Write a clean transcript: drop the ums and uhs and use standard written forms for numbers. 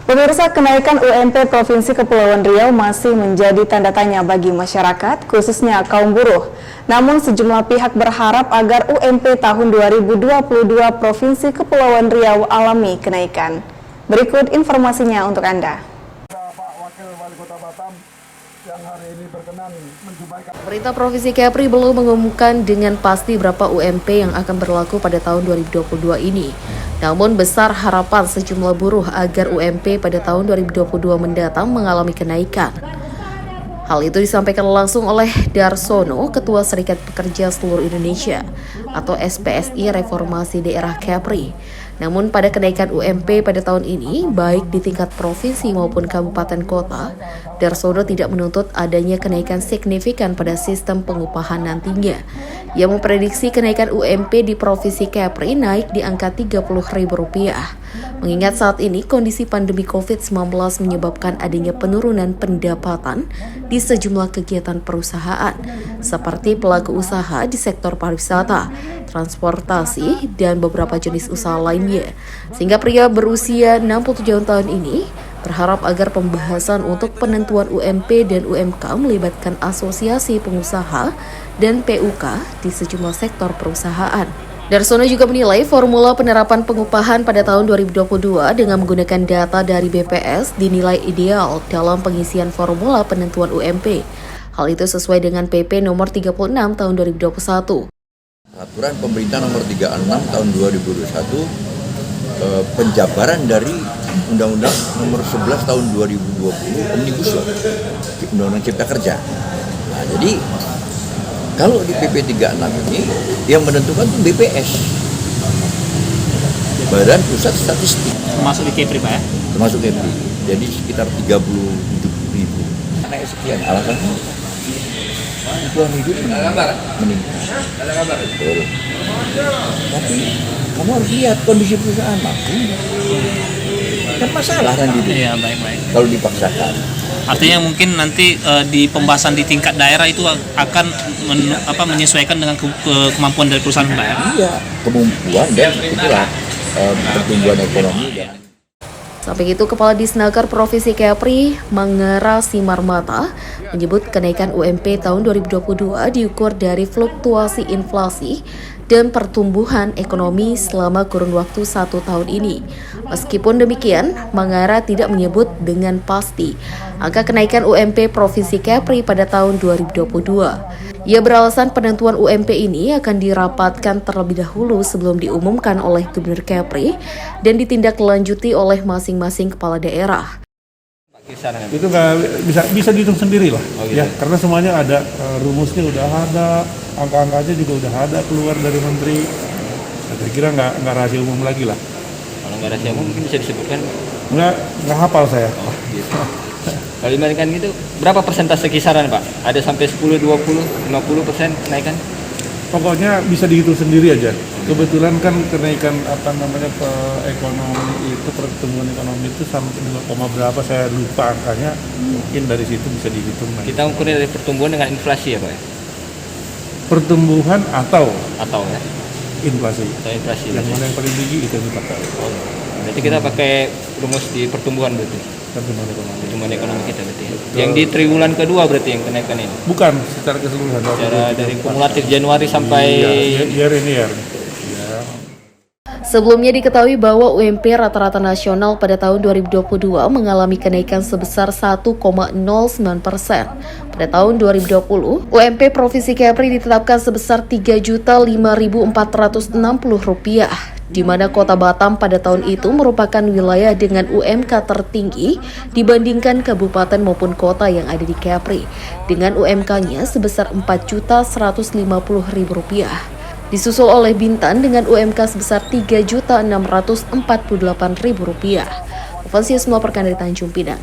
Pemirsa, kenaikan UMP Provinsi Kepulauan Riau masih menjadi tanda tanya bagi masyarakat, khususnya kaum buruh. Namun sejumlah pihak berharap agar UMP tahun 2022 Provinsi Kepulauan Riau alami kenaikan. Berikut informasinya untuk Anda. Pemerintah Provinsi Kepri belum mengumumkan dengan pasti berapa UMP yang akan berlaku pada tahun 2022 ini. Namun besar harapan sejumlah buruh agar UMP pada tahun 2022 mendatang mengalami kenaikan. Hal itu disampaikan langsung oleh Darsono, Ketua Serikat Pekerja Seluruh Indonesia atau SPSI Reformasi Daerah Kepri. Namun pada kenaikan UMP pada tahun ini, baik di tingkat provinsi maupun kabupaten kota, Darsono tidak menuntut adanya kenaikan signifikan pada sistem pengupahan nantinya. Ia memprediksi kenaikan UMP di Provinsi Kepri naik di angka Rp30.000. Mengingat saat ini kondisi pandemi COVID-19 menyebabkan adanya penurunan pendapatan di sejumlah kegiatan perusahaan, seperti pelaku usaha di sektor pariwisata, transportasi, dan beberapa jenis usaha lainnya. Sehingga pria berusia 67 tahun ini berharap agar pembahasan untuk penentuan UMP dan UMK melibatkan asosiasi pengusaha dan PUK di sejumlah sektor perusahaan. Darsono juga menilai formula penerapan pengupahan pada tahun 2022 dengan menggunakan data dari BPS dinilai ideal dalam pengisian formula penentuan UMP. Hal itu sesuai dengan PP nomor 36 tahun 2021. Peraturan pemerintah nomor 36 tahun 2021 penjabaran dari Undang-Undang nomor 11 tahun 2020 Omnibus Law, Undang-Undang Cipta Kerja. Nah, jadi kalau di PP 36 ini yang menentukan itu BPS, Badan Pusat Statistik. Termasuk di Kepri, Pak ya? Termasuk Kepri. Jadi sekitar 37.000. Naik sekian, alasannya kebutuhan hidup meningkat. Betul. Tapi kamu harus lihat kondisi perusahaan mampu. Kan masalah kan gitu. Iya, baik-baik. Kalau dipaksakan. Artinya mungkin nanti di pembahasan di tingkat daerah itu akan menyesuaikan dengan kemampuan dari perusahaan, Pak ya? Iya, kemampuan dan itulah pertumbuhan ekonomi. Sampai itu, Kepala Disnaker Provinsi Kepri, Mangera Simarmata, menyebut kenaikan UMP tahun 2022 diukur dari fluktuasi inflasi dan pertumbuhan ekonomi selama kurun waktu 1 tahun ini. Meskipun demikian, Mangera tidak menyebut dengan pasti angka kenaikan UMP Provinsi Kepri pada tahun 2022. Ia beralasan penentuan UMP ini akan dirapatkan terlebih dahulu sebelum diumumkan oleh Gubernur Kepri dan ditindaklanjuti oleh masing-masing kepala daerah. Itu nggak bisa dihitung sendiri lah, gitu. Ya, karena semuanya ada rumusnya udah ada, angka-angkanya juga udah ada keluar dari menteri. Saya kira nggak rahasia umum lagi lah. Kalau nggak rahasia umum mungkin bisa disebutkan? Nggak hafal saya. Oh, gitu. Kalau dibandingkan gitu, berapa persentase kisaran, Pak? Ada sampai 10, 20, 50% kenaikan? Pokoknya bisa dihitung sendiri aja. Kebetulan kan kenaikan ekonomi itu, pertumbuhan ekonomi itu sampai 2, berapa saya lupa angkanya. Mungkin dari situ bisa dihitung. Kita ukurnya dari pertumbuhan dengan inflasi ya, Pak? Pertumbuhan atau ya? Inflasi. Atau inflasi. Yang mana yang paling tinggi itu yang dipakai. Oh, berarti kita pakai rumus di pertumbuhan berarti. Pertumbuhan ekonomi kita berarti. Yang di triwulan kedua berarti yang kenaikan ini. Bukan secara keseluruhan. Secara dari kumulatif Januari sampai year. Sebelumnya diketahui bahwa UMP rata-rata nasional pada tahun 2022 mengalami kenaikan sebesar 1,09%. Pada tahun 2020, UMP Provinsi Kepri ditetapkan sebesar Rp3.5.460, di mana Kota Batam pada tahun itu merupakan wilayah dengan UMK tertinggi dibandingkan kabupaten maupun kota yang ada di Kepri, dengan UMK-nya sebesar Rp4.150.000. Disusul oleh Bintan dengan UMK sebesar Rp3.648.000. Alfonsius melaporkan dari Tanjung Pinang.